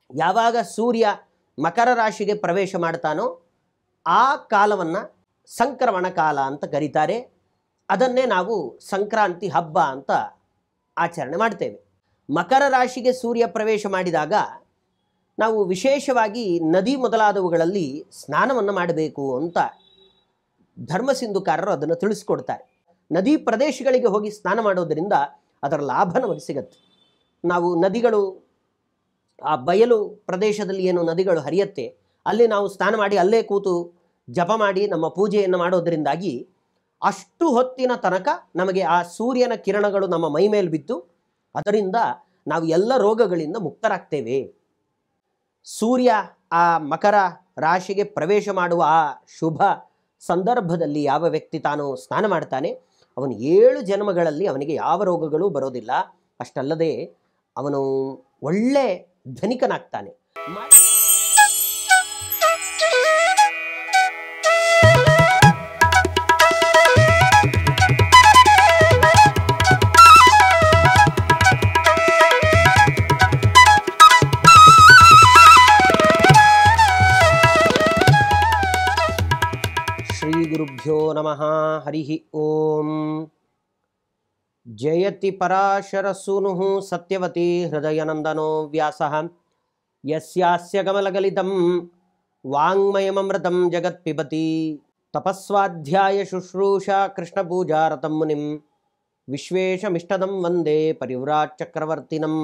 ಯಾವಾಗ ಸೂರ್ಯ ಮಕರ ರಾಶಿಗೆ ಪ್ರವೇಶ ಮಾಡ್ತಾನೋ ಆ ಕಾಲವನ್ನು ಸಂಕ್ರಮಣ ಕಾಲ ಅಂತ ಕರೀತಾರೆ. ಅದನ್ನೇ ನಾವು ಸಂಕ್ರಾಂತಿ ಹಬ್ಬ ಅಂತ ಆಚರಣೆ ಮಾಡ್ತೇವೆ. ಮಕರ ರಾಶಿಗೆ ಸೂರ್ಯ ಪ್ರವೇಶ ಮಾಡಿದಾಗ ನಾವು ವಿಶೇಷವಾಗಿ ನದಿ ಮೊದಲಾದವುಗಳಲ್ಲಿ ಸ್ನಾನವನ್ನು ಮಾಡಬೇಕು ಅಂತ ಧರ್ಮಸಿಂಧುಕಾರರು ಅದನ್ನು ತಿಳಿಸ್ಕೊಡ್ತಾರೆ. ನದಿ ಪ್ರದೇಶಗಳಿಗೆ ಹೋಗಿ ಸ್ನಾನ ಮಾಡೋದರಿಂದ ಅದರ ಲಾಭ ನಮಗೆ ಸಿಗತ್ತೆ. ನಾವು ನದಿಗಳು, ಆ ಬಯಲು ಪ್ರದೇಶದಲ್ಲಿ ಏನು ನದಿಗಳು ಹರಿಯತ್ತೆ, ಅಲ್ಲಿ ನಾವು ಸ್ನಾನ ಮಾಡಿ ಅಲ್ಲೇ ಕೂತು ಜಪ ಮಾಡಿ ನಮ್ಮ ಪೂಜೆಯನ್ನು ಮಾಡೋದರಿಂದಾಗಿ ಅಷ್ಟು ಹೊತ್ತಿನ ತನಕ ನಮಗೆ ಆ ಸೂರ್ಯನ ಕಿರಣಗಳು ನಮ್ಮ ಮೈ ಮೇಲೆ ಬಿದ್ದು ಅದರಿಂದ ನಾವು ಎಲ್ಲ ರೋಗಗಳಿಂದ ಮುಕ್ತರಾಗ್ತೇವೆ. ಸೂರ್ಯ ಆ ಮಕರ ರಾಶಿಗೆ ಪ್ರವೇಶ ಮಾಡುವ ಆ ಶುಭ ಸಂದರ್ಭದಲ್ಲಿ ಯಾವ ವ್ಯಕ್ತಿ ತಾನು ಸ್ನಾನ ಮಾಡ್ತಾನೆ ಅವನು 7 ಜನ್ಮಗಳಲ್ಲಿ ಅವನಿಗೆ ಯಾವ ರೋಗಗಳು ಬರೋದಿಲ್ಲ. ಅಷ್ಟಲ್ಲದೆ ಅವನು ಒಳ್ಳೆ ಧನಿಕನಾಗ್ತಾನೆ. ಶ್ರೀ ಗುರುಭ್ಯೋ ನಮಃ. ಹರಿ ಓಂ. ಜಯತಿ ಪರಾಶರಸೂನುಃ ಸತ್ಯವತಿ ಹೃದಯನಂದನೋ ವ್ಯಾಸಃ ಯಸ್ಯಾಸ್ಯ ಕಮಲಗಲಿತಂ ವಾಂಗ್ಮಯಮೃತಂ ಜಗತ್ಪಿಬತಿ ತಪಸ್ವಾಧ್ಯಾಯ ಶುಶ್ರೂಷಾ ಕೃಷ್ಣಪೂಜಾರತಂ ಮುನಿಂ ವಿಶ್ವೇಶಮಿಷ್ಟದಂ ವಂದೇ ಪರಿವ್ರಾಟ್ ಚಕ್ರವರ್ತಿನಂ.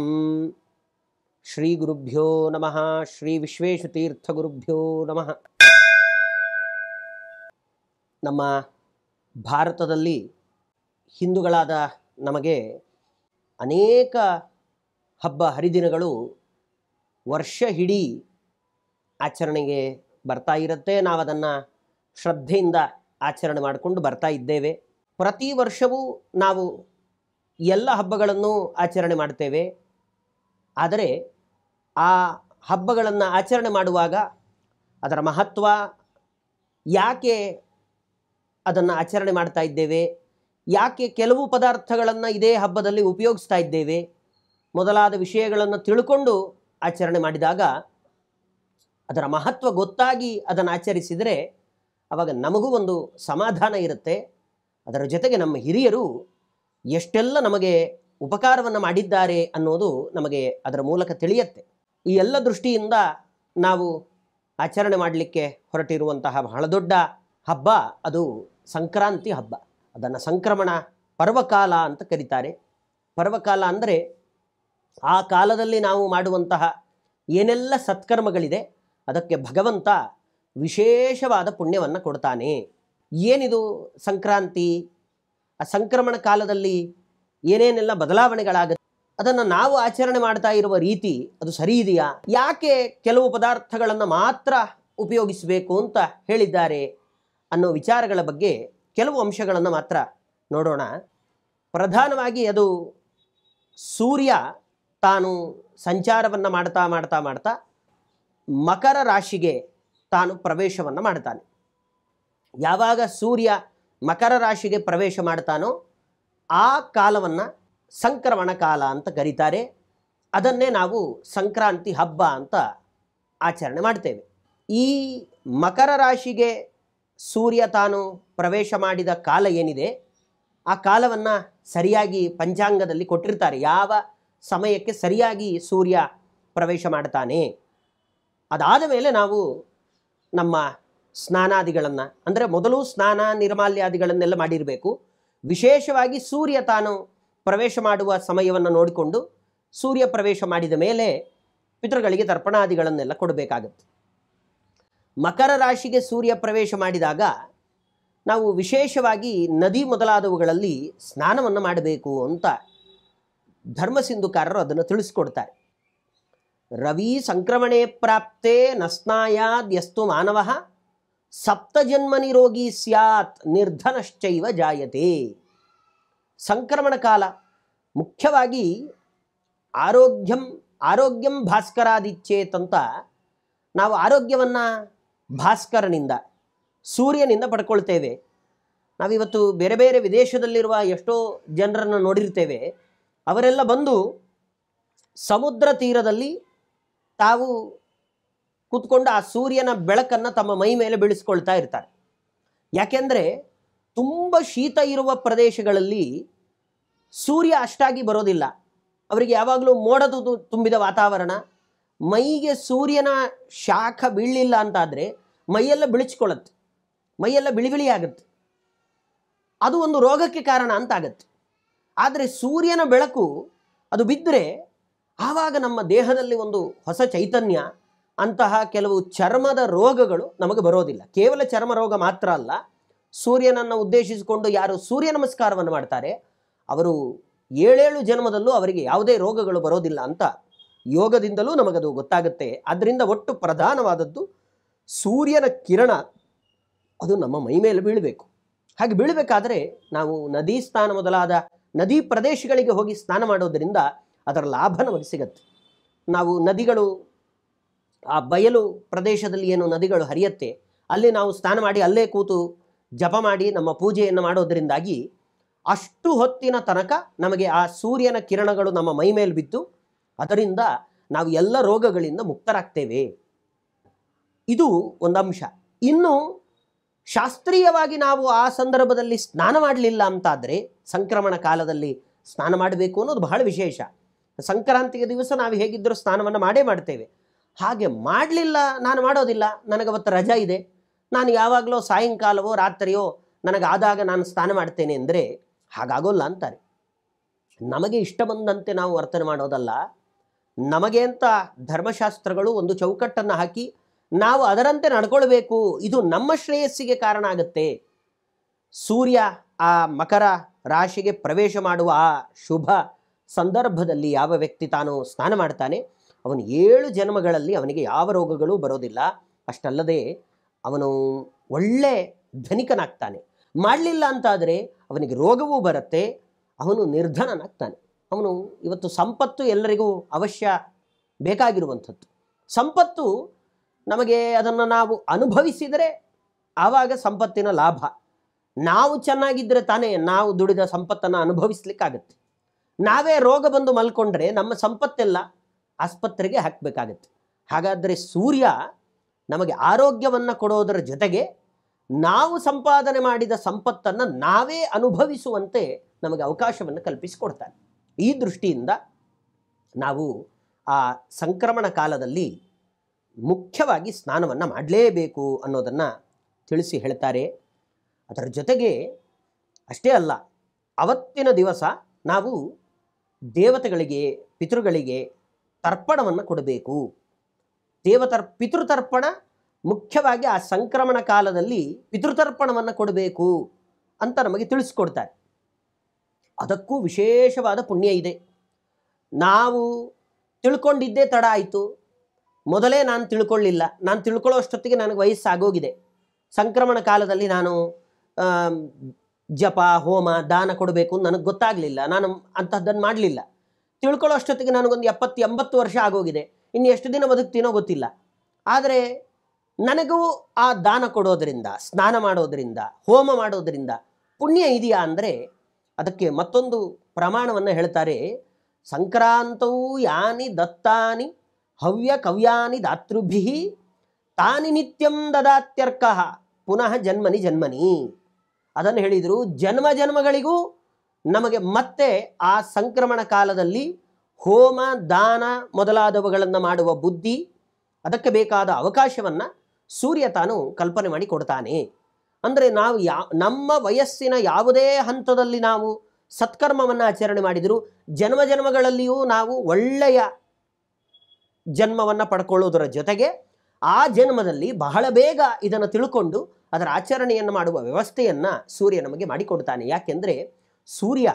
ಶ್ರೀ ಗುರುಭ್ಯೋ ನಮಃ. ಶ್ರೀ ವಿಶ್ವೇಶತೀರ್ಥ ಗುರುಭ್ಯೋ ನಮಃ. ನಮ್ಮ ಭಾರತದಲ್ಲಿ ಹಿಂದೂಗಳಾದ ನಮಗೆ ಅನೇಕ ಹಬ್ಬ ಹರಿದಿನಗಳು ವರ್ಷ ಇಡೀ ಆಚರಣೆಗೆ ಬರ್ತಾ ಇರುತ್ತೆ. ನಾವು ಅದನ್ನು ಶ್ರದ್ಧೆಯಿಂದ ಆಚರಣೆ ಮಾಡಿಕೊಂಡು ಬರ್ತಾ ಇದ್ದೇವೆ. ಪ್ರತಿ ವರ್ಷವೂ ನಾವು ಎಲ್ಲ ಹಬ್ಬಗಳನ್ನು ಆಚರಣೆ ಮಾಡ್ತೇವೆ. ಆದರೆ ಆ ಹಬ್ಬಗಳನ್ನು ಆಚರಣೆ ಮಾಡುವಾಗ ಅದರ ಮಹತ್ವ, ಯಾಕೆ ಅದನ್ನು ಆಚರಣೆ ಮಾಡ್ತಾ ಇದ್ದೇವೆ, ಯಾಕೆ ಕೆಲವು ಪದಾರ್ಥಗಳನ್ನು ಇದೇ ಹಬ್ಬದಲ್ಲಿ ಉಪಯೋಗಿಸ್ತಾ ಇದ್ದೇವೆ ಮೊದಲಾದ ವಿಷಯಗಳನ್ನು ತಿಳ್ಕೊಂಡು ಆಚರಣೆ ಮಾಡಿದಾಗ ಅದರ ಮಹತ್ವ ಗೊತ್ತಾಗಿ ಅದನ್ನು ಆಚರಿಸಿದರೆ ಆವಾಗ ನಮಗೂ ಒಂದು ಸಮಾಧಾನ ಇರುತ್ತೆ. ಅದರ ಜೊತೆಗೆ ನಮ್ಮ ಹಿರಿಯರು ಎಷ್ಟೆಲ್ಲ ನಮಗೆ ಉಪಕಾರವನ್ನು ಮಾಡಿದ್ದಾರೆ ಅನ್ನೋದು ನಮಗೆ ಅದರ ಮೂಲಕ ತಿಳಿಯುತ್ತೆ. ಈ ಎಲ್ಲ ದೃಷ್ಟಿಯಿಂದ ನಾವು ಆಚರಣೆ ಮಾಡಲಿಕ್ಕೆ ಹೊರಟಿರುವಂತಹ ಬಹಳ ದೊಡ್ಡ ಹಬ್ಬ ಅದು ಸಂಕ್ರಾಂತಿ ಹಬ್ಬ. ಅದನ್ನು ಸಂಕ್ರಮಣ ಪರ್ವಕಾಲ ಅಂತ ಕರೀತಾರೆ. ಪರ್ವಕಾಲ ಅಂದರೆ ಆ ಕಾಲದಲ್ಲಿ ನಾವು ಮಾಡುವಂತಹ ಏನೆಲ್ಲ ಸತ್ಕರ್ಮಗಳಿದೆ ಅದಕ್ಕೆ ಭಗವಂತ ವಿಶೇಷವಾದ ಪುಣ್ಯವನ್ನು ಕೊಡ್ತಾನೆ. ಏನಿದು ಸಂಕ್ರಾಂತಿ? ಆ ಸಂಕ್ರಮಣ ಕಾಲದಲ್ಲಿ ಏನೇನೆಲ್ಲ ಬದಲಾವಣೆಗಳಾಗುತ್ತೆ, ಅದನ್ನು ನಾವು ಆಚರಣೆ ಮಾಡ್ತಾ ಇರುವ ರೀತಿ ಅದು ಸರಿ ಇದೆಯಾ, ಯಾಕೆ ಕೆಲವು ಪದಾರ್ಥಗಳನ್ನು ಮಾತ್ರ ಉಪಯೋಗಿಸಬೇಕು ಅಂತ ಹೇಳಿದ್ದಾರೆ ಅನ್ನೋ ವಿಚಾರಗಳ ಬಗ್ಗೆ ಕೆಲವು ಅಂಶಗಳನ್ನು ಮಾತ್ರ ನೋಡೋಣ. ಪ್ರಧಾನವಾಗಿ ಅದು ಸೂರ್ಯ ತಾನು ಸಂಚಾರವನ್ನು ಮಾಡ್ತಾ ಮಾಡ್ತಾ ಮಾಡ್ತಾ ಮಕರ ರಾಶಿಗೆ ತಾನು ಪ್ರವೇಶವನ್ನು ಮಾಡ್ತಾನೆ. ಯಾವಾಗ ಸೂರ್ಯ ಮಕರ ರಾಶಿಗೆ ಪ್ರವೇಶ ಮಾಡ್ತಾನೋ ಆ ಕಾಲವನ್ನು ಸಂಕ್ರಮಣ ಕಾಲ ಅಂತ ಕರೀತಾರೆ. ಅದನ್ನೇ ನಾವು ಸಂಕ್ರಾಂತಿ ಹಬ್ಬ ಅಂತ ಆಚರಣೆ ಮಾಡ್ತೇವೆ. ಈ ಮಕರ ರಾಶಿಗೆ ಸೂರ್ಯ ತಾನು ಪ್ರವೇಶ ಮಾಡಿದ ಕಾಲ ಏನಿದೆ ಆ ಕಾಲವನ್ನು ಸರಿಯಾಗಿ ಪಂಚಾಂಗದಲ್ಲಿ ಕೊಟ್ಟಿರ್ತಾರೆ. ಯಾವ ಸಮಯಕ್ಕೆ ಸರಿಯಾಗಿ ಸೂರ್ಯ ಪ್ರವೇಶ ಮಾಡ್ತಾನೆ. ಅದಾದ ಮೇಲೆ ನಾವು ನಮ್ಮ ಸ್ನಾನಾದಿಗಳನ್ನು, ಅಂದರೆ ಮೊದಲು ಸ್ನಾನ ನಿರ್ಮಾಲ್ಯಾದಿಗಳನ್ನೆಲ್ಲ ಮಾಡಿರಬೇಕು. ವಿಶೇಷವಾಗಿ ಸೂರ್ಯ ತಾನು ಪ್ರವೇಶ ಮಾಡುವ ಸಮಯವನ್ನು ನೋಡಿಕೊಂಡು ಸೂರ್ಯ ಪ್ರವೇಶ ಮಾಡಿದ ಮೇಲೆ ಪಿತೃಗಳಿಗೆ ತರ್ಪಣಾದಿಗಳನ್ನೆಲ್ಲ ಕೊಡಬೇಕಾಗತ್ತೆ. ಮಕರ ರಾಶಿಗೆ ಸೂರ್ಯ ಪ್ರವೇಶ ಮಾಡಿದಾಗ ನಾವು ವಿಶೇಷವಾಗಿ ನದಿ ಮೊದಲಾದವುಗಳಲ್ಲಿ ಸ್ನಾನವನ್ನು ಮಾಡಬೇಕು ಅಂತ ಧರ್ಮಸಿಂಧುಕಾರರು ಅದನ್ನು ತಿಳಿಸ್ಕೊಡ್ತಾರೆ. ರವಿ ಸಂಕ್ರಮಣೆ ಪ್ರಾಪ್ತೆ ನಸ್ನಾಯಾದ್ಯಸ್ತು ಮಾನವಃ ಸಪ್ತಜನ್ಮನಿ ರೋಗಿ ಸ್ಯಾತ್ ನಿರ್ಧನಶ್ಚೈವ ಜಾಯತೆ. ಸಂಕ್ರಮಣ ಕಾಲ ಮುಖ್ಯವಾಗಿ ಆರೋಗ್ಯಂ ಭಾಸ್ಕರಾದಿಚ್ಛೇತ್ ಅಂತ ನಾವು ಆರೋಗ್ಯವನ್ನು ಭಾಸ್ಕರನಿಂದ, ಸೂರ್ಯನಿಂದ ಪಡ್ಕೊಳ್ತೇವೆ. ನಾವಿವತ್ತು ಬೇರೆ ಬೇರೆ ವಿದೇಶದಲ್ಲಿರುವ ಎಷ್ಟೋ ಜನರನ್ನು ನೋಡಿರ್ತೇವೆ. ಅವರೆಲ್ಲ ಬಂದು ಸಮುದ್ರ ತೀರದಲ್ಲಿ ತಾವು ಕೂತ್ಕೊಂಡು ಆ ಸೂರ್ಯನ ಬೆಳಕನ್ನು ತಮ್ಮ ಮೈ ಮೇಲೆ ಬೀಳಿಸ್ಕೊಳ್ತಾ ಇರ್ತಾರೆ. ಯಾಕೆಂದರೆ ತುಂಬ ಶೀತ ಇರುವ ಪ್ರದೇಶಗಳಲ್ಲಿ ಸೂರ್ಯ ಅಷ್ಟಾಗಿ ಬರೋದಿಲ್ಲ. ಅವರಿಗೆ ಯಾವಾಗಲೂ ಮೋಡದು ತುಂಬಿದ ವಾತಾವರಣ, ಮೈಗೆ ಸೂರ್ಯನ ಶಾಖ ಬೀಳಲಿಲ್ಲ ಅಂತಾದರೆ ಮೈಯೆಲ್ಲ ಬಿಳಿಸ್ಕೊಳ್ಳುತ್ತೆ, ಮೈಯೆಲ್ಲ ಬಿಳಿ ಆಗುತ್ತೆ. ಅದು ಒಂದು ರೋಗಕ್ಕೆ ಕಾರಣ ಅಂತಾಗತ್ತೆ. ಆದರೆ ಸೂರ್ಯನ ಬೆಳಕು ಅದು ಬಿದ್ದರೆ ಆವಾಗ ನಮ್ಮ ದೇಹದಲ್ಲಿ ಒಂದು ಹೊಸ ಚೈತನ್ಯ, ಅಂತಹ ಕೆಲವು ಚರ್ಮದ ರೋಗಗಳು ನಮಗೆ ಬರೋದಿಲ್ಲ. ಕೇವಲ ಚರ್ಮ ರೋಗ ಮಾತ್ರ ಅಲ್ಲ, ಸೂರ್ಯನನ್ನು ಉದ್ದೇಶಿಸಿಕೊಂಡು ಯಾರು ಸೂರ್ಯ ನಮಸ್ಕಾರವನ್ನು ಮಾಡ್ತಾರೆ ಅವರು 7 ಜನ್ಮದಲ್ಲೂ ಅವರಿಗೆ ಯಾವುದೇ ರೋಗಗಳು ಬರೋದಿಲ್ಲ ಅಂತ ಯೋಗದಿಂದಲೂ ನಮಗದು ಗೊತ್ತಾಗುತ್ತೆ. ಆದ್ದರಿಂದ ಒಟ್ಟು ಪ್ರಧಾನವಾದದ್ದು ಸೂರ್ಯನ ಕಿರಣ ಅದು ನಮ್ಮ ಮೈ ಮೇಲೆ ಬೀಳಬೇಕು. ಹಾಗೆ ಬೀಳಬೇಕಾದ್ರೆ ನಾವು ನದಿ ಸ್ನಾನ ಮೊದಲಾದ ನದಿ ಪ್ರದೇಶಗಳಿಗೆ ಹೋಗಿ ಸ್ನಾನ ಮಾಡೋದರಿಂದ ಅದರ ಲಾಭ ನಮಗೆ ಸಿಗತ್ತೆ. ನಾವು ನದಿಗಳು, ಆ ಬಯಲು ಪ್ರದೇಶದಲ್ಲಿ ಏನು ನದಿಗಳು ಹರಿಯತ್ತೆ ಅಲ್ಲಿ ನಾವು ಸ್ನಾನ ಮಾಡಿ ಅಲ್ಲೇ ಕೂತು ಜಪ ಮಾಡಿ ನಮ್ಮ ಪೂಜೆಯನ್ನು ಮಾಡೋದರಿಂದಾಗಿ ಅಷ್ಟು ಹೊತ್ತಿನ ತನಕ ನಮಗೆ ಆ ಸೂರ್ಯನ ಕಿರಣಗಳು ನಮ್ಮ ಮೈ ಮೇಲೆ ಬಿದ್ದು ಅದರಿಂದ ನಾವು ಎಲ್ಲ ರೋಗಗಳಿಂದ ಮುಕ್ತರಾಗ್ತೇವೆ. ಇದು ಒಂದು ಅಂಶ. ಇನ್ನು ಶಾಸ್ತ್ರೀಯವಾಗಿ ನಾವು ಆ ಸಂದರ್ಭದಲ್ಲಿ ಸ್ನಾನ ಮಾಡಲಿಲ್ಲ ಅಂತಾದರೆ, ಸಂಕ್ರಮಣ ಕಾಲದಲ್ಲಿ ಸ್ನಾನ ಮಾಡಬೇಕು ಅನ್ನೋದು ಬಹಳ ವಿಶೇಷ. ಸಂಕ್ರಾಂತಿಯ ದಿವಸ ನಾವು ಹೇಗಿದ್ದರೂ ಸ್ನಾನವನ್ನು ಮಾಡೇ ಮಾಡ್ತೇವೆ. ಹಾಗೆ ಮಾಡಲಿಲ್ಲ, ನಾನು ಮಾಡೋದಿಲ್ಲ, ನನಗವತ್ತು ರಜಾ ಇದೆ, ನಾನು ಯಾವಾಗಲೋ ಸಾಯಂಕಾಲವೋ ರಾತ್ರಿಯೋ ನನಗಾದಾಗ ನಾನು ಸ್ನಾನ ಮಾಡ್ತೇನೆ ಅಂದರೆ ಹಾಗಾಗೋಲ್ಲ ಅಂತಾರೆ. ನಮಗೆ ಇಷ್ಟ ಬಂದಂತೆ ನಾವು ವರ್ತನೆ ಮಾಡೋದಲ್ಲ, ನಮಗೆ ಅಂತ ಧರ್ಮಶಾಸ್ತ್ರಗಳು ಒಂದು ಚೌಕಟ್ಟನ್ನು ಹಾಕಿ ನಾವು ಅದರಂತೆ ನಡ್ಕೊಳ್ಬೇಕು. ಇದು ನಮ್ಮ ಶ್ರೇಯಸ್ಸಿಗೆ ಕಾರಣ ಆಗುತ್ತೆ. ಸೂರ್ಯ ಆ ಮಕರ ರಾಶಿಗೆ ಪ್ರವೇಶ ಮಾಡುವ ಆ ಶುಭ ಸಂದರ್ಭದಲ್ಲಿ ಯಾವ ವ್ಯಕ್ತಿ ತಾನು ಸ್ನಾನ ಮಾಡ್ತಾನೆ ಅವನು 7 ಜನ್ಮಗಳಲ್ಲಿ ಅವನಿಗೆ ಯಾವ ರೋಗಗಳು ಬರೋದಿಲ್ಲ. ಅಷ್ಟಲ್ಲದೆ ಅವನು ಒಳ್ಳೆ ಧನಿಕನಾಗ್ತಾನೆ. ಮಾಡಲಿಲ್ಲ ಅಂತಾದರೆ ಅವನಿಗೆ ರೋಗವೂ ಬರುತ್ತೆ, ಅವನು ನಿರ್ಧನನಾಗ್ತಾನೆ. ಅವನು ಇವತ್ತು ಸಂಪತ್ತು ಎಲ್ಲರಿಗೂ ಅವಶ್ಯ ಬೇಕಾಗಿರುವಂಥದ್ದು. ಸಂಪತ್ತು ನಮಗೆ ಅದನ್ನು ನಾವು ಅನುಭವಿಸಿದರೆ ಆವಾಗ ಸಂಪತ್ತಿನ ಲಾಭ. ನಾವು ಚೆನ್ನಾಗಿದ್ದರೆ ತಾನೇ ನಾವು ದುಡಿದ ಸಂಪತ್ತನ್ನು ಅನುಭವಿಸ್ಲಿಕ್ಕಾಗತ್ತೆ. ನಾವೇ ರೋಗ ಬಂದು ಮಲ್ಕೊಂಡ್ರೆ ನಮ್ಮ ಸಂಪತ್ತೆಲ್ಲ ಆಸ್ಪತ್ರೆಗೆ ಹಾಕಬೇಕಾಗತ್ತೆ. ಹಾಗಾದರೆ ಸೂರ್ಯ ನಮಗೆ ಆರೋಗ್ಯವನ್ನು ಕೊಡೋದರ ಜೊತೆಗೆ ನಾವು ಸಂಪಾದನೆ ಮಾಡಿದ ಸಂಪತ್ತನ್ನು ನಾವೇ ಅನುಭವಿಸುವಂತೆ ನಮಗೆ ಅವಕಾಶವನ್ನು ಕಲ್ಪಿಸಿಕೊಡ್ತಾನೆ. ಈ ದೃಷ್ಟಿಯಿಂದ ನಾವು ಆ ಸಂಕ್ರಮಣ ಕಾಲದಲ್ಲಿ ಮುಖ್ಯವಾಗಿ ಸ್ನಾನವನ್ನು ಮಾಡಲೇಬೇಕು ಅನ್ನೋದನ್ನು ತಿಳಿಸಿ ಹೇಳ್ತಾರೆ. ಅದರ ಜೊತೆಗೆ ಅಷ್ಟೇ ಅಲ್ಲ, ಅವತ್ತಿನ ದಿವಸ ನಾವು ದೇವತೆಗಳಿಗೆ, ಪಿತೃಗಳಿಗೆ ತರ್ಪಣವನ್ನು ಕೊಡಬೇಕು. ಪಿತೃತರ್ಪಣ ಮುಖ್ಯವಾಗಿ ಆ ಸಂಕ್ರಮಣ ಕಾಲದಲ್ಲಿ ಪಿತೃತರ್ಪಣವನ್ನು ಕೊಡಬೇಕು ಅಂತ ನಮಗೆ ತಿಳಿಸ್ಕೊಡ್ತಾರೆ. ಅದಕ್ಕೂ ವಿಶೇಷವಾದ ಪುಣ್ಯ ಇದೆ. ನಾವು ತಿಳ್ಕೊಂಡಿದ್ದೇ ತಡ ಆಯಿತು, ಮೊದಲೇ ನಾನು ತಿಳ್ಕೊಳ್ಳಿಲ್ಲ, ನಾನು ತಿಳ್ಕೊಳ್ಳೋ ಅಷ್ಟೊತ್ತಿಗೆ ನನಗೆ ವಯಸ್ಸಾಗೋಗಿದೆ, ಸಂಕ್ರಮಣ ಕಾಲದಲ್ಲಿ ನಾನು ಜಪ ಹೋಮ ದಾನ ಕೊಡಬೇಕು ನನಗೆ ಗೊತ್ತಾಗಲಿಲ್ಲ, ನಾನು ಅಂಥದ್ದನ್ನು ಮಾಡಲಿಲ್ಲ, ತಿಳ್ಕೊಳ್ಳೋ ಅಷ್ಟೊತ್ತಿಗೆ ನನಗೊಂದು 70-80 ವರ್ಷ ಆಗೋಗಿದೆ, ಇನ್ನು ಎಷ್ಟು ದಿನ ಬದುಕ್ತೀನೋ ಗೊತ್ತಿಲ್ಲ. ಆದರೆ ನನಗೂ ಆ ದಾನ ಕೊಡೋದರಿಂದ, ಸ್ನಾನ ಮಾಡೋದರಿಂದ, ಹೋಮ ಮಾಡೋದರಿಂದ ಪುಣ್ಯ ಇದೆಯಾ ಅಂದರೆ ಅದಕ್ಕೆ ಮತ್ತೊಂದು ಪ್ರಮಾಣವನ್ನು ಹೇಳ್ತಾರೆ. ಸಂಕ್ರಾಂತವು ಯಾನಿ ದತ್ತಾನಿ ಹವ್ಯ ಕವ್ಯಾನಿ ದಾತೃಭಿ ತಾನಿ ನಿತ್ಯಂ ದದಾತ್ಯರ್ಕ ಪುನಃ ಜನ್ಮನಿ ಜನ್ಮನಿ. ಅದನ್ನು ಹೇಳಿದರು. ಜನ್ಮ ಜನ್ಮಗಳಿಗೂ ನಮಗೆ ಮತ್ತೆ ಆ ಸಂಕ್ರಮಣ ಕಾಲದಲ್ಲಿ ಹೋಮ ದಾನ ಮೊದಲಾದವುಗಳನ್ನು ಮಾಡುವ ಬುದ್ಧಿ, ಅದಕ್ಕೆ ಬೇಕಾದ ಅವಕಾಶವನ್ನು ಸೂರ್ಯ ತಾನು ಕಲ್ಪನೆ ಮಾಡಿ ಕೊಡ್ತಾನೆ. ಅಂದರೆ ನಾವು ನಮ್ಮ ವಯಸ್ಸಿನ ಯಾವುದೇ ಹಂತದಲ್ಲಿ ನಾವು ಸತ್ಕರ್ಮವನ್ನು ಆಚರಣೆ ಮಾಡಿದರೂ ಜನ್ಮ ಜನ್ಮಗಳಲ್ಲಿಯೂ ನಾವು ಒಳ್ಳೆಯ ಜನ್ಮವನ್ನು ಪಡ್ಕೊಳ್ಳೋದರ ಜೊತೆಗೆ ಆ ಜನ್ಮದಲ್ಲಿ ಬಹಳ ಬೇಗ ಇದನ್ನು ತಿಳ್ಕೊಂಡು ಅದರ ಆಚರಣೆಯನ್ನು ಮಾಡುವ ವ್ಯವಸ್ಥೆಯನ್ನು ಸೂರ್ಯ ನಮಗೆ ಮಾಡಿಕೊಡ್ತಾನೆ. ಯಾಕೆಂದರೆ ಸೂರ್ಯ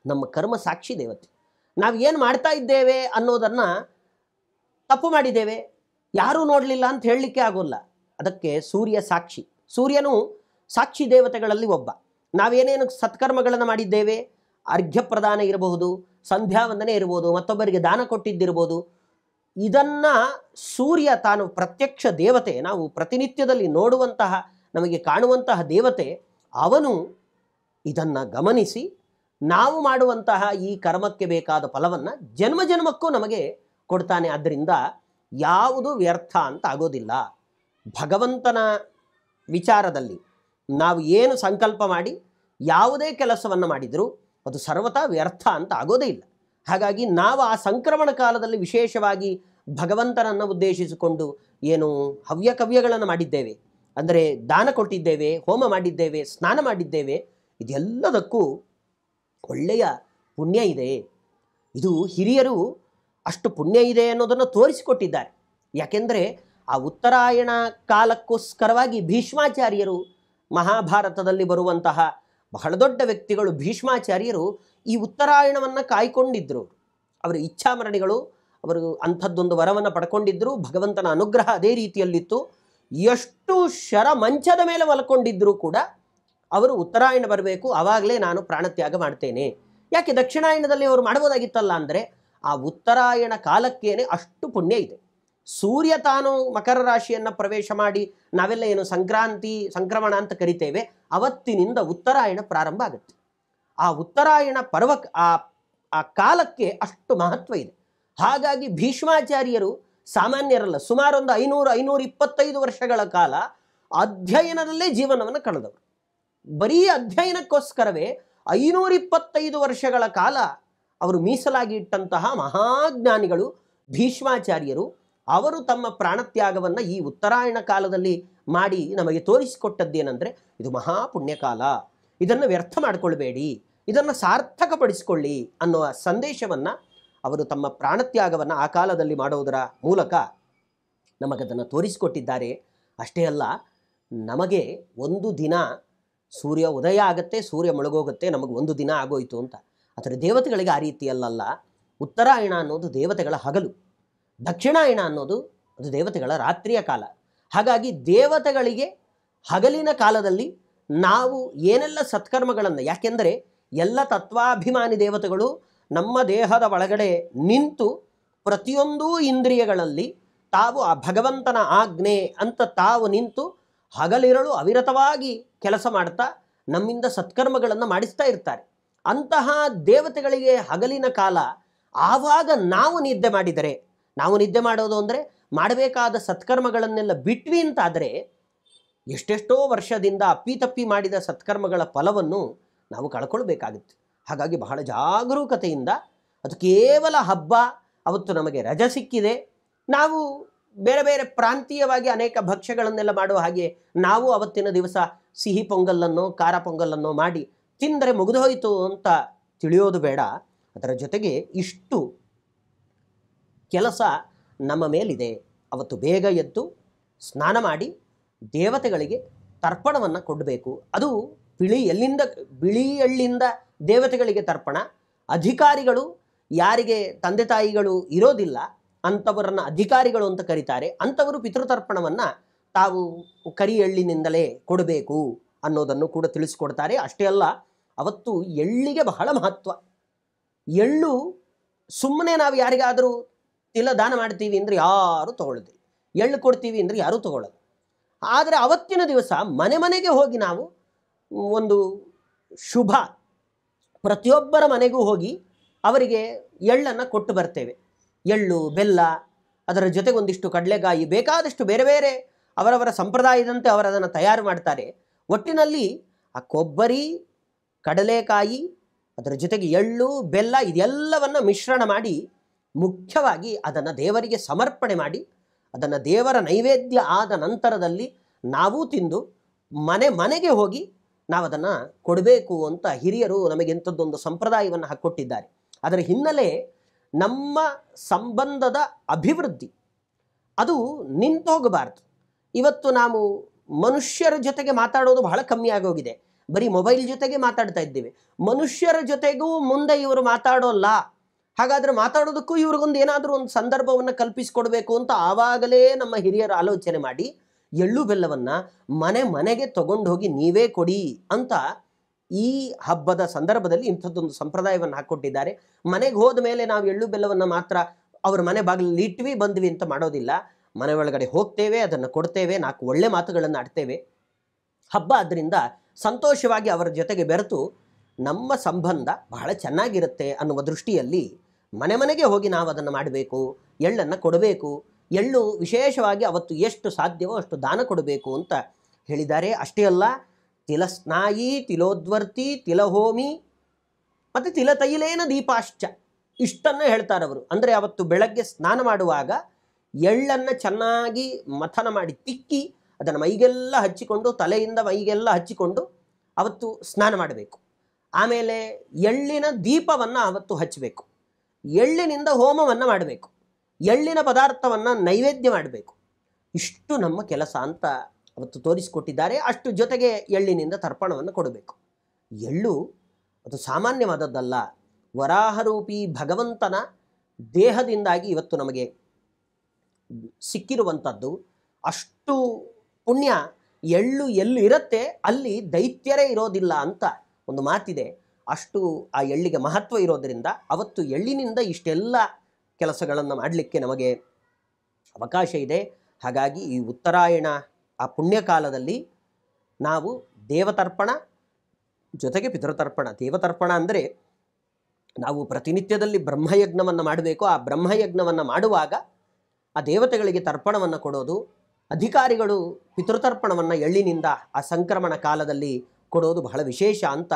ನಮ್ಮ ಕರ್ಮ ಸಾಕ್ಷಿ ದೇವತೆ. ನಾವು ಏನು ಮಾಡ್ತಾ ಇದ್ದೇವೆ ಅನ್ನೋದನ್ನು ತಪ್ಪು ಮಾಡಿದ್ದೇವೆ ಯಾರೂ ನೋಡಲಿಲ್ಲ ಅಂತ ಹೇಳಲಿಕ್ಕೆ ಆಗೋಲ್ಲ. ಅದಕ್ಕೆ ಸೂರ್ಯ ಸಾಕ್ಷಿ. ಸೂರ್ಯನು ಸಾಕ್ಷಿ ದೇವತೆಗಳಲ್ಲಿ ಒಬ್ಬ. ನಾವೇನೇನು ಸತ್ಕರ್ಮಗಳನ್ನು ಮಾಡಿದ್ದೇವೆ, ಅರ್ಘ್ಯ ಪ್ರದಾನ ಇರಬಹುದು, ಸಂಧ್ಯಾ ವಂದನೆ ಇರ್ಬೋದು, ಮತ್ತೊಬ್ಬರಿಗೆ ದಾನ ಕೊಟ್ಟಿದ್ದಿರ್ಬೋದು, ಇದನ್ನು ಸೂರ್ಯ ತಾನು ಪ್ರತ್ಯಕ್ಷ ದೇವತೆ, ನಾವು ಪ್ರತಿನಿತ್ಯದಲ್ಲಿ ನೋಡುವಂತಹ ನಮಗೆ ಕಾಣುವಂತಹ ದೇವತೆ, ಅವನು ಇದನ್ನು ಗಮನಿಸಿ ನಾವು ಮಾಡುವಂತಹ ಈ ಕರ್ಮಕ್ಕೆ ಬೇಕಾದ ಫಲವನ್ನು ಜನ್ಮ ಜನ್ಮಕ್ಕೂ ನಮಗೆ ಕೊಡ್ತಾನೆ. ಆದ್ದರಿಂದ ಯಾವುದು ವ್ಯರ್ಥ ಅಂತ ಆಗೋದಿಲ್ಲ. ಭಗವಂತನ ವಿಚಾರದಲ್ಲಿ ನಾವು ಏನು ಸಂಕಲ್ಪ ಮಾಡಿ ಯಾವುದೇ ಕೆಲಸವನ್ನು ಮಾಡಿದರೂ ಅದು ಸರ್ವತಾ ವ್ಯರ್ಥ ಅಂತ ಆಗೋದೇ ಇಲ್ಲ. ಹಾಗಾಗಿ ನಾವು ಆ ಸಂಕ್ರಮಣ ಕಾಲದಲ್ಲಿ ವಿಶೇಷವಾಗಿ ಭಗವಂತನನ್ನು ಉದ್ದೇಶಿಸಿಕೊಂಡು ಏನು ಹವ್ಯಕವ್ಯಗಳನ್ನು ಮಾಡಿದ್ದೇವೆ, ಅಂದರೆ ದಾನ ಕೊಟ್ಟಿದ್ದೇವೆ, ಹೋಮ ಮಾಡಿದ್ದೇವೆ, ಸ್ನಾನ ಮಾಡಿದ್ದೇವೆ, ಇದೆಲ್ಲದಕ್ಕೂ ಒಳ್ಳೆಯ ಪುಣ್ಯ ಇದೆ. ಇದು ಹಿರಿಯರು ಅಷ್ಟು ಪುಣ್ಯ ಇದೆ ಅನ್ನೋದನ್ನು ತೋರಿಸಿಕೊಟ್ಟಿದ್ದಾರೆ. ಯಾಕೆಂದರೆ ಆ ಉತ್ತರಾಯಣ ಕಾಲಕ್ಕೋಸ್ಕರವಾಗಿ ಭೀಷ್ಮಾಚಾರ್ಯರು, ಮಹಾಭಾರತದಲ್ಲಿ ಬರುವಂತಹ ಬಹಳ ದೊಡ್ಡ ವ್ಯಕ್ತಿಗಳು ಭೀಷ್ಮಾಚಾರ್ಯರು ಈ ಉತ್ತರಾಯಣವನ್ನು ಕಾಯ್ಕೊಂಡಿದ್ದರು. ಅವರು ಇಚ್ಛಾಮರಣಿಗಳು, ಅವರು ಅಂಥದ್ದೊಂದು ವರವನ್ನು ಪಡ್ಕೊಂಡಿದ್ದರು. ಭಗವಂತನ ಅನುಗ್ರಹ ಅದೇ ರೀತಿಯಲ್ಲಿತ್ತು. ಎಷ್ಟು ಶರ ಮಂಚದ ಮೇಲೆ ಮಲ್ಕೊಂಡಿದ್ದರೂ ಕೂಡ ಅವರು ಉತ್ತರಾಯಣ ಬರಬೇಕು, ಆವಾಗಲೇ ನಾನು ಪ್ರಾಣತ್ಯಾಗ ಮಾಡ್ತೇನೆ. ಯಾಕೆ ದಕ್ಷಿಣಾಯಣದಲ್ಲಿ ಅವರು ಮಾಡ್ಬೋದಾಗಿತ್ತಲ್ಲ ಅಂದರೆ ಆ ಉತ್ತರಾಯಣ ಕಾಲಕ್ಕೇನೆ ಅಷ್ಟು ಪುಣ್ಯ ಇದೆ. ಸೂರ್ಯ ತಾನು ಮಕರ ರಾಶಿಯನ್ನು ಪ್ರವೇಶ ಮಾಡಿ ನಾವೆಲ್ಲ ಏನು ಸಂಕ್ರಮಣ ಅಂತ ಕರಿತೇವೆ, ಅವತ್ತಿನಿಂದ ಉತ್ತರಾಯಣ ಪ್ರಾರಂಭ ಆಗುತ್ತೆ. ಆ ಉತ್ತರಾಯಣ ಪರ್ವ ಆ ಕಾಲಕ್ಕೆ ಅಷ್ಟು ಮಹತ್ವ ಇದೆ. ಹಾಗಾಗಿ ಭೀಷ್ಮಾಚಾರ್ಯರು ಸಾಮಾನ್ಯರಲ್ಲ, ಸುಮಾರು ಒಂದು 525 ವರ್ಷಗಳ ಕಾಲ ಅಧ್ಯಯನದಲ್ಲೇ ಜೀವನವನ್ನು ಕಳೆದವರು. ಬರೀ ಅಧ್ಯಯನಕ್ಕೋಸ್ಕರವೇ 525 ವರ್ಷಗಳ ಕಾಲ ಅವರು ಮೀಸಲಾಗಿ ಇಟ್ಟಂತಹ ಮಹಾಜ್ಞಾನಿಗಳು ಭೀಷ್ಮಾಚಾರ್ಯರು. ಅವರು ತಮ್ಮ ಪ್ರಾಣತ್ಯಾಗವನ್ನು ಈ ಉತ್ತರಾಯಣ ಕಾಲದಲ್ಲಿ ಮಾಡಿ ನಮಗೆ ತೋರಿಸಿಕೊಟ್ಟದ್ದೇನೆಂದರೆ ಇದು ಮಹಾಪುಣ್ಯಕಾಲ, ಇದನ್ನು ವ್ಯರ್ಥ ಮಾಡಿಕೊಳ್ಬೇಡಿ, ಇದನ್ನು ಸಾರ್ಥಕಪಡಿಸಿಕೊಳ್ಳಿ ಅನ್ನುವ ಸಂದೇಶವನ್ನು ಅವರು ತಮ್ಮ ಪ್ರಾಣತ್ಯಾಗವನ್ನು ಆ ಕಾಲದಲ್ಲಿ ಮಾಡುವುದರ ಮೂಲಕ ನಮಗದನ್ನು ತೋರಿಸಿಕೊಟ್ಟಿದ್ದಾರೆ. ಅಷ್ಟೇ ಅಲ್ಲ, ನಮಗೆ ಒಂದು ದಿನ ಸೂರ್ಯ ಉದಯ ಆಗುತ್ತೆ, ಸೂರ್ಯ ಮುಳುಗೋಗುತ್ತೆ, ನಮಗೆ ಒಂದು ದಿನ ಆಗೋಯಿತು ಅಂತ. ಆದರೆ ದೇವತೆಗಳಿಗೆ ಆ ರೀತಿಯಲ್ಲ. ಉತ್ತರಾಯಣ ಅನ್ನೋದು ದೇವತೆಗಳ ಹಗಲು, ದಕ್ಷಿಣಾಯಣ ಅನ್ನೋದು ಅದು ದೇವತೆಗಳ ರಾತ್ರಿಯ ಕಾಲ. ಹಾಗಾಗಿ ದೇವತೆಗಳಿಗೆ ಹಗಲಿನ ಕಾಲದಲ್ಲಿ ನಾವು ಏನೆಲ್ಲ ಸತ್ಕರ್ಮಗಳನ್ನು, ಯಾಕೆಂದರೆ ಎಲ್ಲ ತತ್ವಾಭಿಮಾನಿ ದೇವತೆಗಳು ನಮ್ಮ ದೇಹದ ಒಳಗಡೆ ನಿಂತು ಪ್ರತಿಯೊಂದು ಇಂದ್ರಿಯಗಳಲ್ಲಿ ತಾವು ಆ ಭಗವಂತನ ಆಜ್ಞೆ ಅಂತ ತಾವು ನಿಂತು ಹಗಲಿರಳು ಅವಿರತವಾಗಿ ಕೆಲಸ ಮಾಡ್ತಾ ನಮ್ಮಿಂದ ಸತ್ಕರ್ಮಗಳನ್ನು ಮಾಡಿಸ್ತಾ ಇರ್ತಾರೆ. ಅಂತಹ ದೇವತೆಗಳಿಗೆ ಹಗಲಿನ ಕಾಲ, ಆವಾಗ ನಾವು ನಿದ್ದೆ ಮಾಡಿದರೆ, ನಾವು ನಿದ್ದೆ ಮಾಡೋದು ಅಂದರೆ ಮಾಡಬೇಕಾದ ಸತ್ಕರ್ಮಗಳನ್ನೆಲ್ಲ ಬಿಟ್ವಿ ಅಂತಾದರೆ ಎಷ್ಟೆಷ್ಟೋ ವರ್ಷದಿಂದ ಅಪ್ಪಿತಪ್ಪಿ ಮಾಡಿದ ಸತ್ಕರ್ಮಗಳ ಫಲವನ್ನು ನಾವು ಕಳ್ಕೊಳ್ಬೇಕಾಗುತ್ತೆ. ಹಾಗಾಗಿ ಬಹಳ ಜಾಗರೂಕತೆಯಿಂದ, ಅದು ಕೇವಲ ಹಬ್ಬ, ಅವತ್ತು ನಮಗೆ ರಜೆ ಸಿಕ್ಕಿದೆ, ನಾವು ಬೇರೆ ಬೇರೆ ಪ್ರಾಂತೀಯವಾಗಿ ಅನೇಕ ಭಕ್ಷ್ಯಗಳನ್ನೆಲ್ಲ ಮಾಡುವ ಹಾಗೆ ನಾವು ಅವತ್ತಿನ ದಿವಸ ಸಿಹಿ ಪೊಂಗಲ್ಲನ್ನು ಖಾರ ಪೊಂಗಲ್ಲನ್ನು ಮಾಡಿ ತಿಂದರೆ ಮುಗಿದೋಯ್ತು ಅಂತ ತಿಳಿಯೋದು ಬೇಡ. ಅದರ ಜೊತೆಗೆ ಇಷ್ಟು ಕೆಲಸ ನಮ್ಮ ಮೇಲಿದೆ. ಅವತ್ತು ಬೇಗ ಎದ್ದು ಸ್ನಾನ ಮಾಡಿ ದೇವತೆಗಳಿಗೆ ತರ್ಪಣವನ್ನು ಕೊಡಬೇಕು. ಅದು ಬಿಳಿ ಎಳ್ಳಿಂದ ದೇವತೆಗಳಿಗೆ ತರ್ಪಣ. ಅಧಿಕಾರಿಗಳು, ಯಾರಿಗೆ ತಂದೆ ತಾಯಿಗಳು ಇರೋದಿಲ್ಲ ಅಂಥವರನ್ನು ಅಧಿಕಾರಿಗಳು ಅಂತ ಕರೀತಾರೆ, ಅಂಥವರು ಪಿತೃತರ್ಪಣವನ್ನು ತಾವು ಕರಿ ಎಳ್ಳಿನಿಂದಲೇ ಕೊಡಬೇಕು ಅನ್ನೋದನ್ನು ಕೂಡ ತಿಳಿಸ್ಕೊಡ್ತಾರೆ. ಅಷ್ಟೇ ಅಲ್ಲ, ಅವತ್ತು ಎಳ್ಳಿಗೆ ಬಹಳ ಮಹತ್ವ. ಎಳ್ಳು ಸುಮ್ಮನೆ ನಾವು ಯಾರಿಗಾದರೂ ತಿಲ ದಾನ ಮಾಡ್ತೀವಿ ಅಂದರೆ ಯಾರೂ ತಗೊಳ್ಳೋದಿಲ್ಲ, ಎಳ್ಳು ಕೊಡ್ತೀವಿ ಅಂದರೆ ಯಾರೂ ತಗೊಳ್ಳೋದು. ಆದರೆ ಅವತ್ತಿನ ದಿವಸ ಮನೆ ಮನೆಗೆ ಹೋಗಿ ನಾವು ಒಂದು ಶುಭ, ಪ್ರತಿಯೊಬ್ಬರ ಮನೆಗೂ ಹೋಗಿ ಅವರಿಗೆ ಎಳ್ಳನ್ನು ಕೊಟ್ಟು ಬರ್ತೇವೆ. ಎಳ್ಳು, ಬೆಲ್ಲ, ಅದರ ಜೊತೆಗೆ ಒಂದಿಷ್ಟು ಕಡಲೆಕಾಯಿ, ಬೇಕಾದಷ್ಟು ಬೇರೆ ಬೇರೆ ಅವರವರ ಸಂಪ್ರದಾಯದಂತೆ ಅವರದನ್ನು ತಯಾರು ಮಾಡ್ತಾರೆ. ಒಟ್ಟಿನಲ್ಲಿ ಆ ಕೊಬ್ಬರಿ, ಕಡಲೆಕಾಯಿ, ಅದರ ಜೊತೆಗೆ ಎಳ್ಳು, ಬೆಲ್ಲ ಇದೆಲ್ಲವನ್ನು ಮಿಶ್ರಣ ಮಾಡಿ ಮುಖ್ಯವಾಗಿ ಅದನ್ನು ದೇವರಿಗೆ ಸಮರ್ಪಣೆ ಮಾಡಿ ಅದನ್ನು ದೇವರ ನೈವೇದ್ಯ ಆದ ನಂತರದಲ್ಲಿ ನಾವು ತಿಂದು ಮನೆಗೆ ಹೋಗಿ ನಾವು ಅದನ್ನು ಕೊಡಬೇಕು ಅಂತ ಹಿರಿಯರು ನಮಗೆ ಇಂಥದ್ದೊಂದು ಸಂಪ್ರದಾಯವನ್ನು ಹಾಕ್ಕೊಟ್ಟಿದ್ದಾರೆ. ಅದರ ಹಿನ್ನೆಲೆ ನಮ್ಮ ಸಂಬಂಧದ ಅಭಿವೃದ್ಧಿ ಅದು ನಿಂತು ಹೋಗಬಾರ್ದು. ಇವತ್ತು ನಾವು ಮನುಷ್ಯರ ಜೊತೆಗೆ ಮಾತಾಡೋದು ಬಹಳ ಕಮ್ಮಿ ಆಗೋಗಿದೆ, ಬರೀ ಮೊಬೈಲ್ ಜೊತೆಗೆ ಮಾತಾಡ್ತಾ ಇದ್ದೇವೆ. ಮನುಷ್ಯರ ಜೊತೆಗೂ ಮುಂದೆ ಇವರು ಮಾತಾಡೋಲ್ಲ. ಹಾಗಾದರೆ ಮಾತಾಡೋದಕ್ಕೂ ಇವ್ರಿಗೊಂದು ಏನಾದರೂ ಒಂದು ಸಂದರ್ಭವನ್ನು ಕಲ್ಪಿಸಿಕೊಡ್ಬೇಕು ಅಂತ ಆವಾಗಲೇ ನಮ್ಮ ಹಿರಿಯರು ಆಲೋಚನೆ ಮಾಡಿ ಎಳ್ಳು ಬೆಲ್ಲವನ್ನು ಮನೆಗೆ ತಗೊಂಡು ಹೋಗಿ ನೀವೇ ಕೊಡಿ ಅಂತ ಈ ಹಬ್ಬದ ಸಂದರ್ಭದಲ್ಲಿ ಇಂಥದ್ದೊಂದು ಸಂಪ್ರದಾಯವನ್ನು ಹಾಕ್ಕೊಟ್ಟಿದ್ದಾರೆ. ಮನೆಗೆ ಹೋದ ಮೇಲೆ ನಾವು ಎಳ್ಳು ಬೆಲ್ಲವನ್ನು ಮಾತ್ರ ಅವ್ರ ಮನೆ ಬಾಗಿಲಲ್ಲಿ ಇಟ್ವಿ ಬಂದ್ವಿ ಅಂತ ಮಾಡೋದಿಲ್ಲ. ಮನೆ ಒಳಗಡೆ ಹೋಗ್ತೇವೆ, ಅದನ್ನು ಕೊಡ್ತೇವೆ, 4 ಒಳ್ಳೆ ಮಾತುಗಳನ್ನು ಆಡ್ತೇವೆ. ಹಬ್ಬ ಆದ್ದರಿಂದ ಸಂತೋಷವಾಗಿ ಅವರ ಜೊತೆಗೆ ಬೆರೆತು ನಮ್ಮ ಸಂಬಂಧ ಬಹಳ ಚೆನ್ನಾಗಿರುತ್ತೆ ಅನ್ನುವ ದೃಷ್ಟಿಯಲ್ಲಿ ಮನೆಗೆ ಹೋಗಿ ನಾವು ಅದನ್ನು ಮಾಡಬೇಕು. ಎಳ್ಳನ್ನು ಕೊಡಬೇಕು. ಎಳ್ಳು ವಿಶೇಷವಾಗಿ ಅವತ್ತು ಎಷ್ಟು ಸಾಧ್ಯವೋ ಅಷ್ಟು ದಾನ ಕೊಡಬೇಕು ಅಂತ ಹೇಳಿದ್ದಾರೆ. ಅಷ್ಟೇ ಅಲ್ಲ, ತಿಲಸ್ನಾಯಿ, ತಿಲೋದ್ವರ್ತಿ, ತಿಲಹೋಮಿ ಮತ್ತು ತಿಲತೈಲೇನ ದೀಪಾಶ್ಚ ಇಷ್ಟನ್ನು ಹೇಳ್ತಾರೆ ಅವರು. ಅಂದರೆ ಅವತ್ತು ಬೆಳಗ್ಗೆ ಸ್ನಾನ ಮಾಡುವಾಗ ಎಳ್ಳನ್ನು ಚೆನ್ನಾಗಿ ಮಥನ ಮಾಡಿ ತಿಕ್ಕಿ ಅದನ್ನು ಮೈಗೆಲ್ಲ ಹಚ್ಚಿಕೊಂಡು, ತಲೆಯಿಂದ ಮೈಗೆಲ್ಲ ಹಚ್ಚಿಕೊಂಡು ಅವತ್ತು ಸ್ನಾನ ಮಾಡಬೇಕು. ಆಮೇಲೆ ಎಳ್ಳಿನ ದೀಪವನ್ನು ಅವತ್ತು ಹಚ್ಚಬೇಕು. ಎಳ್ಳಿನಿಂದ ಹೋಮವನ್ನು ಮಾಡಬೇಕು. ಎಳ್ಳಿನ ಪದಾರ್ಥವನ್ನು ನೈವೇದ್ಯ ಮಾಡಬೇಕು. ಇಷ್ಟು ನಮ್ಮ ಕೆಲಸ ಅಂತ ಅವತ್ತು ತೋರಿಸಿಕೊಟ್ಟಿದ್ದಾರೆ. ಅಷ್ಟು ಜೊತೆಗೆ ಎಳ್ಳಿನಿಂದ ತರ್ಪಣವನ್ನು ಕೊಡಬೇಕು. ಎಳ್ಳು ಅದು ಸಾಮಾನ್ಯವಾದದ್ದಲ್ಲ. ವರಾಹರೂಪಿ ಭಗವಂತನ ದೇಹದಿಂದಾಗಿ ಇವತ್ತು ನಮಗೆ ಸಿಕ್ಕಿರುವಂಥದ್ದು. ಅಷ್ಟು ಪುಣ್ಯ ಎಳ್ಳು ಎಲ್ಲಿ ಇರುತ್ತೆ ಅಲ್ಲಿ ದೈತ್ಯರೇ ಇರೋದಿಲ್ಲ ಅಂತ ಒಂದು ಮಾತಿದೆ. ಅಷ್ಟು ಆ ಎಳ್ಳಿಗೆ ಮಹತ್ವ ಇರೋದರಿಂದ ಅವತ್ತು ಎಳ್ಳಿನಿಂದ ಇಷ್ಟೆಲ್ಲ ಕೆಲಸಗಳನ್ನು ಮಾಡಲಿಕ್ಕೆ ನಮಗೆ ಅವಕಾಶ ಇದೆ. ಹಾಗಾಗಿ ಈ ಉತ್ತರಾಯಣ ಆ ಪುಣ್ಯಕಾಲದಲ್ಲಿ ನಾವು ದೇವತರ್ಪಣ ಜೊತೆಗೆ ಪಿತೃತರ್ಪಣ. ದೇವತರ್ಪಣ ಅಂದರೆ ನಾವು ಪ್ರತಿನಿತ್ಯದಲ್ಲಿ ಬ್ರಹ್ಮಯಜ್ಞವನ್ನು ಮಾಡಬೇಕು. ಆ ಬ್ರಹ್ಮಯಜ್ಞವನ್ನು ಮಾಡುವಾಗ ಆ ದೇವತೆಗಳಿಗೆ ತರ್ಪಣವನ್ನು ಕೊಡೋದು, ಅಧಿಕಾರಿಗಳು ಪಿತೃತರ್ಪಣವನ್ನು ಎಳ್ಳಿನಿಂದ ಆ ಸಂಕ್ರಮಣ ಕಾಲದಲ್ಲಿ ಕೊಡೋದು ಬಹಳ ವಿಶೇಷ ಅಂತ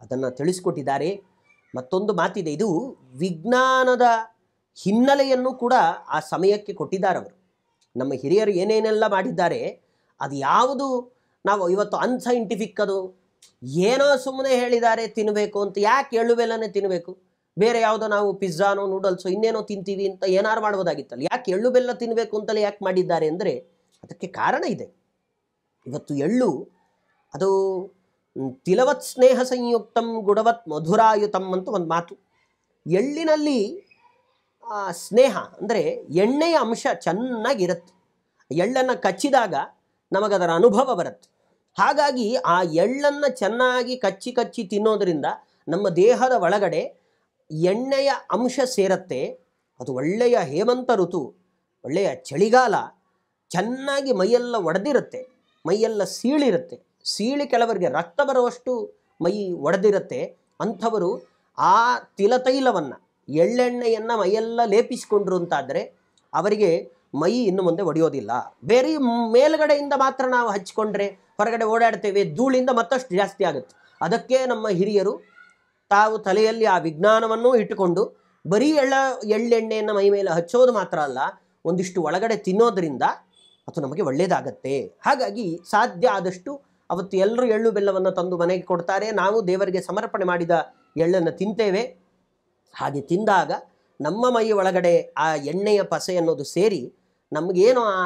ಅದನ್ನು ತಿಳಿಸ್ಕೊಟ್ಟಿದ್ದಾರೆ. ಮತ್ತೊಂದು ಮಾತಿದೆ, ಇದು ವಿಜ್ಞಾನದ ಹಿನ್ನೆಲೆಯನ್ನು ಕೂಡ ಆ ಸಮಯಕ್ಕೆ ಕೊಟ್ಟಿದ್ದಾರೆ ಅವರು. ನಮ್ಮ ಹಿರಿಯರು ಏನೇನೆಲ್ಲ ಮಾಡಿದ್ದಾರೆ ಅದು ಯಾವುದು ನಾವು ಇವತ್ತು ಅನ್ಸೈಂಟಿಫಿಕ್, ಅದು ಏನೋ ಸುಮ್ಮನೆ ಹೇಳಿದ್ದಾರೆ ತಿನ್ನಬೇಕು ಅಂತ. ಯಾಕೆ ಎಳ್ಳು ಬೆಲ್ಲನೇ ತಿನ್ನಬೇಕು? ಬೇರೆ ಯಾವುದೋ ನಾವು ಪಿಜ್ಜಾನೋ ನೂಡಲ್ಸೋ ಇನ್ನೇನೋ ತಿಂತೀವಿ ಅಂತ ಏನಾರು ಮಾಡ್ಬೋದಾಗಿತ್ತಲ್ಲ. ಯಾಕೆ ಎಳ್ಳು ಬೆಲ್ಲ ತಿನ್ನಬೇಕು ಅಂತಲೇ ಯಾಕೆ ಮಾಡಿದ್ದಾರೆ ಅಂದರೆ ಅದಕ್ಕೆ ಕಾರಣ ಇದೆ. ಇವತ್ತು ಎಳ್ಳು ಅದು ತಿಲವತ್ ಸ್ನೇಹ ಸಂಯುಕ್ತಂ ಗುಡವತ್ ಮಧುರಾಯುತಂ ಅಂತ ಒಂದು ಮಾತು. ಎಳ್ಳಿನಲ್ಲಿ ಸ್ನೇಹ ಅಂದರೆ ಎಣ್ಣೆಯ ಅಂಶ ಚೆನ್ನಾಗಿರುತ್ತೆ. ಎಳ್ಳನ್ನು ಕಚ್ಚಿದಾಗ ನಮಗದರ ಅನುಭವ ಬರುತ್ತೆ. ಹಾಗಾಗಿ ಆ ಎಳ್ಳನ್ನು ಚೆನ್ನಾಗಿ ಕಚ್ಚಿ ಕಚ್ಚಿ ತಿನ್ನೋದರಿಂದ ನಮ್ಮ ದೇಹದ ಒಳಗಡೆ ಎಣ್ಣೆಯ ಅಂಶ ಸೇರತ್ತೆ. ಅದು ಒಳ್ಳೆಯ ಹೇಮಂತ ಋತು, ಒಳ್ಳೆಯ ಚಳಿಗಾಲ, ಚೆನ್ನಾಗಿ ಮೈಯೆಲ್ಲ ಒಡೆದಿರುತ್ತೆ, ಮೈಯೆಲ್ಲ ಸೀಳಿರುತ್ತೆ. ಸೀಳಿ ಕೆಲವರಿಗೆ ರಕ್ತ ಬರುವಷ್ಟು ಮೈ ಒಡೆದಿರುತ್ತೆ. ಅಂಥವರು ಆ ತಿಲತೈಲವನ್ನು ಎಳ್ಳೆಣ್ಣೆಯನ್ನು ಮೈಯೆಲ್ಲ ಲೇಪಿಸಿಕೊಂಡ್ರು ಅಂತಾದರೆ ಅವರಿಗೆ ಮೈ ಇನ್ನು ಮುಂದೆ ಒಡೆಯೋದಿಲ್ಲ. ಬೇರೆ ಮೇಲ್ಗಡೆಯಿಂದ ಮಾತ್ರ ನಾವು ಹಚ್ಚಿಕೊಂಡ್ರೆ ಹೊರಗಡೆ ಓಡಾಡ್ತೇವೆ, ಧೂಳಿಂದ ಮತ್ತಷ್ಟು ಜಾಸ್ತಿ ಆಗುತ್ತೆ. ಅದಕ್ಕೆ ನಮ್ಮ ಹಿರಿಯರು ತಾವು ತಲೆಯಲ್ಲಿ ಆ ವಿಜ್ಞಾನವನ್ನು ಇಟ್ಟುಕೊಂಡು ಬರೀ ಎಳ್ಳೆಣ್ಣೆಯನ್ನು ಮೈ ಮೇಲೆ ಹಚ್ಚೋದು ಮಾತ್ರ ಅಲ್ಲ, ಒಂದಿಷ್ಟು ಒಳಗಡೆ ತಿನ್ನೋದ್ರಿಂದ ಅದು ನಮಗೆ ಒಳ್ಳೆಯದಾಗತ್ತೆ. ಹಾಗಾಗಿ ಸಾಧ್ಯ ಆದಷ್ಟು ಅವತ್ತು ಎಲ್ಲರೂ ಎಳ್ಳು ಬೆಲ್ಲವನ್ನು ತಂದು ಮನೆಗೆ ಕೊಡ್ತಾರೆ. ನಾವು ದೇವರಿಗೆ ಸಮರ್ಪಣೆ ಮಾಡಿದ ಎಳ್ಳನ್ನು ತಿಂತೇವೆ. ಹಾಗೆ ತಿಂದಾಗ ನಮ್ಮ ಮೈ ಒಳಗಡೆ ಆ ಎಣ್ಣೆಯ ಪಸೆ ಅನ್ನೋದು ಸೇರಿ ನಮಗೇನು ಆ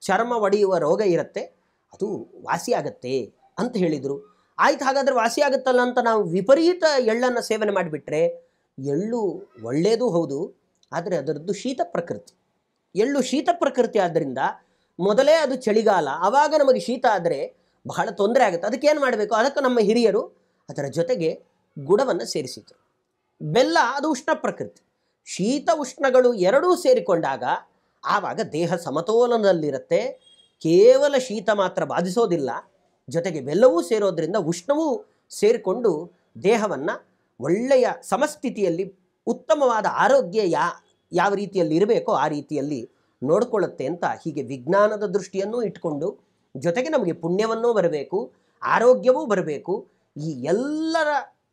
ಚರ್ಮ ಒಡೆಯುವ ರೋಗ ಇರುತ್ತೆ ಅದು ವಾಸಿಯಾಗತ್ತೆ ಅಂತ ಹೇಳಿದರು. ಆಯ್ತು, ಹಾಗಾದರೆ ವಾಸಿಯಾಗುತ್ತಲ್ಲ ಅಂತ ನಾವು ವಿಪರೀತ ಎಳ್ಳನ್ನು ಸೇವನೆ ಮಾಡಿಬಿಟ್ರೆ, ಎಳ್ಳು ಒಳ್ಳೆಯದು ಹೌದು, ಆದರೆ ಅದರದ್ದು ಶೀತ ಪ್ರಕೃತಿ. ಎಳ್ಳು ಶೀತ ಪ್ರಕೃತಿ ಆದ್ದರಿಂದ ಮೊದಲೇ ಅದು ಚಳಿಗಾಲ, ಆವಾಗ ನಮಗೆ ಶೀತ ಆದರೆ ಬಹಳ ತೊಂದರೆ ಆಗುತ್ತೆ. ಅದಕ್ಕೇನು ಮಾಡಬೇಕು? ಅದಕ್ಕೆ ನಮ್ಮ ಹಿರಿಯರು ಅದರ ಜೊತೆಗೆ ಗುಡವನ್ನು ಸೇರಿಸಿದರು. ಬೆಲ್ಲ ಅದು ಉಷ್ಣ ಪ್ರಕೃತಿ. ಶೀತ ಉಷ್ಣಗಳು ಎರಡೂ ಸೇರಿಕೊಂಡಾಗ ಆವಾಗ ದೇಹ ಸಮತೋಲನದಲ್ಲಿರುತ್ತೆ. ಕೇವಲ ಶೀತ ಮಾತ್ರ ಬಾಧಿಸೋದಿಲ್ಲ, ಜೊತೆಗೆ ಬೆಲ್ಲವೂ ಸೇರೋದ್ರಿಂದ ಉಷ್ಣವೂ ಸೇರಿಕೊಂಡು ದೇಹವನ್ನು ಒಳ್ಳೆಯ ಸಮಸ್ಥಿತಿಯಲ್ಲಿ ಉತ್ತಮವಾದ ಆರೋಗ್ಯ ಯಾವ ರೀತಿಯಲ್ಲಿ ಇರಬೇಕೋ ಆ ರೀತಿಯಲ್ಲಿ ನೋಡಿಕೊಳ್ಳುತ್ತೆ ಅಂತ ಹೀಗೆ ವಿಜ್ಞಾನದ ದೃಷ್ಟಿಯನ್ನು ಇಟ್ಕೊಂಡು ಜೊತೆಗೆ ನಮಗೆ ಪುಣ್ಯವನ್ನೂ ಬರಬೇಕು, ಆರೋಗ್ಯವೂ ಬರಬೇಕು. ಈ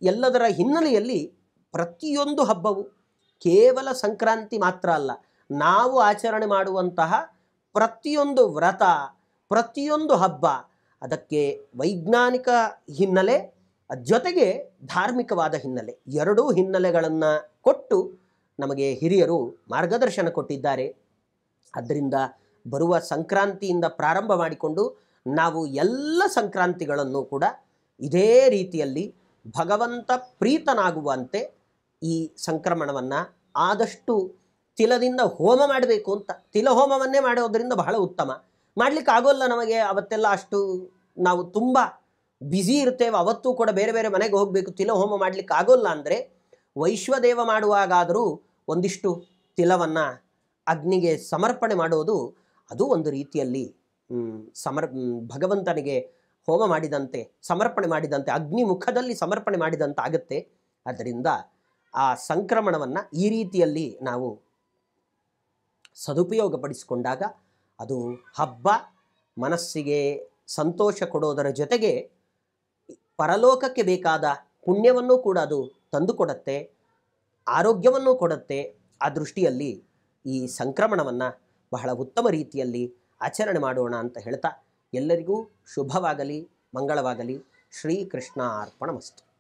ಎಲ್ಲದರ ಹಿನ್ನೆಲೆಯಲ್ಲಿ ಪ್ರತಿಯೊಂದು ಹಬ್ಬವು ಕೇವಲ ಸಂಕ್ರಾಂತಿ ಮಾತ್ರ ಅಲ್ಲ, ನಾವು ಆಚರಣೆ ಮಾಡುವಂತಹ ಪ್ರತಿಯೊಂದು ವ್ರತ, ಪ್ರತಿಯೊಂದು ಹಬ್ಬ ಅದಕ್ಕೆ ವೈಜ್ಞಾನಿಕ ಹಿನ್ನೆಲೆ ಜೊತೆಗೆ ಧಾರ್ಮಿಕವಾದ ಹಿನ್ನೆಲೆ, ಎರಡೂ ಹಿನ್ನೆಲೆಗಳನ್ನು ಕೊಟ್ಟು ನಮಗೆ ಹಿರಿಯರು ಮಾರ್ಗದರ್ಶನ ಕೊಟ್ಟಿದ್ದಾರೆ. ಆದ್ದರಿಂದ ಬರುವ ಸಂಕ್ರಾಂತಿಯಿಂದ ಪ್ರಾರಂಭ ಮಾಡಿಕೊಂಡು ನಾವು ಎಲ್ಲ ಸಂಕ್ರಾಂತಿಗಳನ್ನು ಕೂಡ ಇದೇ ರೀತಿಯಲ್ಲಿ ಭಗವಂತ ಪ್ರೀತನಾಗುವಂತೆ ಈ ಸಂಕ್ರಮಣವನ್ನು ಆದಷ್ಟು ತಿಲದಿಂದ ಹೋಮ ಮಾಡಬೇಕು ಅಂತ. ತಿಲ ಹೋಮವನ್ನೇ ಮಾಡೋದರಿಂದ ಬಹಳ ಉತ್ತಮ. ಮಾಡಲಿಕ್ಕೆ ಆಗೋಲ್ಲ ನಮಗೆ, ಅವತ್ತೆಲ್ಲ ಅಷ್ಟು ನಾವು ತುಂಬ ಬ್ಯುಸಿ ಇರ್ತೇವೆ, ಅವತ್ತೂ ಕೂಡ ಬೇರೆ ಬೇರೆ ಮನೆಗೆ ಹೋಗಬೇಕು, ತಿಲ ಹೋಮ ಮಾಡಲಿಕ್ಕೆ ಆಗೋಲ್ಲ ಅಂದರೆ ವೈಶ್ವದೇವ ಮಾಡುವಾಗಾದರೂ ಒಂದಿಷ್ಟು ತಿಲವನ್ನು ಅಗ್ನಿಗೆ ಸಮರ್ಪಣೆ ಮಾಡೋದು ಅದು ಒಂದು ರೀತಿಯಲ್ಲಿ ಭಗವಂತನಿಗೆ ಹೋಮ ಮಾಡಿದಂತೆ, ಸಮರ್ಪಣೆ ಮಾಡಿದಂತೆ, ಅಗ್ನಿ ಮುಖದಲ್ಲಿ ಸಮರ್ಪಣೆ ಮಾಡಿದಂತೆ ಆಗುತ್ತೆ. ಆದ್ದರಿಂದ ಆ ಸಂಕ್ರಮಣವನ್ನು ಈ ರೀತಿಯಲ್ಲಿ ನಾವು ಸದುಪಯೋಗಪಡಿಸಿಕೊಂಡಾಗ ಅದು ಹಬ್ಬ ಮನಸ್ಸಿಗೆ ಸಂತೋಷ ಕೊಡೋದರ ಜೊತೆಗೆ ಪರಲೋಕಕ್ಕೆ ಬೇಕಾದ ಪುಣ್ಯವನ್ನು ಕೂಡ ಅದು ತಂದುಕೊಡುತ್ತೆ, ಆರೋಗ್ಯವನ್ನು ಕೊಡುತ್ತೆ. ಆ ದೃಷ್ಟಿಯಲ್ಲಿ ಈ ಸಂಕ್ರಮಣವನ್ನು ಬಹಳ ಉತ್ತಮ ರೀತಿಯಲ್ಲಿ ಆಚರಣೆ ಮಾಡೋಣ ಅಂತ ಹೇಳ್ತಾ ಎಲ್ಲರಿಗೂ ಶುಭವಾಗಲಿ, ಮಂಗಳವಾಗಲಿ. ಶ್ರೀಕೃಷ್ಣ ಅರ್ಪಣಮಸ್ತು.